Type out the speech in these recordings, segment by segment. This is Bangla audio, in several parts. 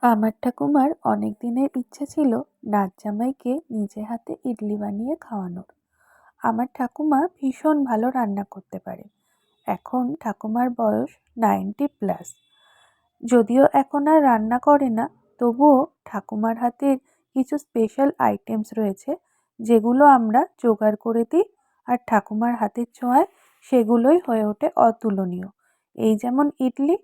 আমার ঠাকুমার অনেক দিনের ইচ্ছে ছিল নাত জামাইকে নিজে হাতে ইডলি বানিয়ে খাওয়ানোর। আমার ঠাকুমা ভীষণ ভালো রান্না করতে পারে। এখন ঠাকুমার বয়স 90+। যদিও এখন আর রান্না করে না, তবুও ঠাকুমার হাতের কিছু স্পেশাল আইটেমস রয়েছে যেগুলো আমরা জোগাড় করে দিই, আর ঠাকুমার হাতের ছোঁয়ায় সেগুলোই হয়ে ওঠে অতুলনীয়। এই যেমন ইডলি।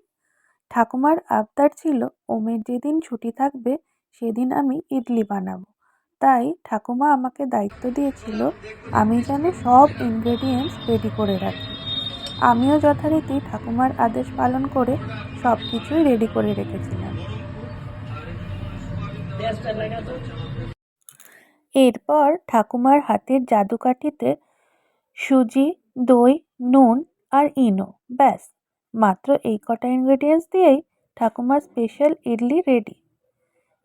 ঠাকুমার আবদার ছিল ওমের যেদিন ছুটি থাকবে সেদিন আমি ইডলি বানাবো। তাই ঠাকুমা আমাকে দায়িত্ব দিয়েছিল আমি যেন সব ইনগ্রেডিয়েন্টস রেডি করে রাখি। আমিও যথারীতি ঠাকুমার আদেশ পালন করে সব কিছুই রেডি করে রেখেছিলাম। এরপর ঠাকুমার হাতের জাদুকাঠিতে সুজি, দই, নুন আর ইনো, ব্যাস, মাত্র এই কটা ইনগ্রেডিয়েন্টস দিয়েই ঠাকুমার স্পেশাল ইডলি রেডি।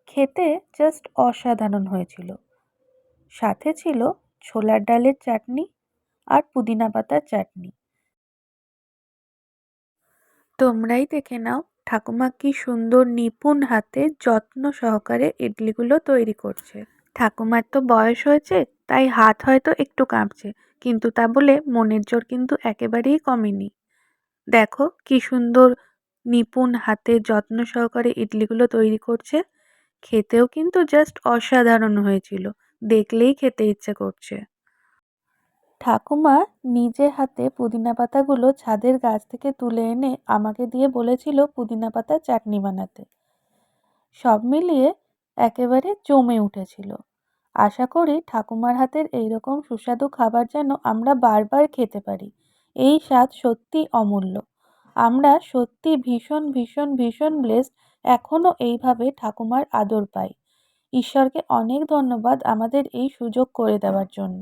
খেতে জাস্ট অসাধারণ হয়েছিল। সাথে ছিল ছোলার ডালের চাটনি আর পুদিনা পাতার চাটনি। তোমরাই দেখে নাও ঠাকুমা কি সুন্দর নিপুণ হাতে যত্ন সহকারে ইডলিগুলো তৈরি করছে। ঠাকুমার তো বয়স হয়েছে, তাই হাত হয়তো একটু কাঁপছে, কিন্তু তা বলে মনের জোর কিন্তু একেবারেই কমেনি। দেখো কি সুন্দর নিপুণ হাতে যত্ন সহকারে ইডলিগুলো তৈরি করছে। খেতেও কিন্তু জাস্ট অসাধারণ হয়েছিল, দেখলেই খেতে ইচ্ছে করছে। ঠাকুমা নিজে হাতে পুদিনা পাতাগুলো ছাদের গাছ থেকে তুলে এনে আমাকে দিয়ে বলেছিল পুদিনা পাতার চাটনি বানাতে। সব মিলিয়ে একেবারে জমে উঠেছিল। আশা করি ঠাকুমার হাতের এইরকম সুস্বাদু খাবার যেন আমরা বারবার খেতে পারি। এই স্বাদ সত্যি অমূল্য। আমরা সত্যি ভীষণ ভীষণ ভীষণ ব্লেসড, এখনও এইভাবে ঠাকুমার আদর পাই। ঈশ্বরকে অনেক ধন্যবাদ আমাদের এই সুযোগ করে দেওয়ার জন্য।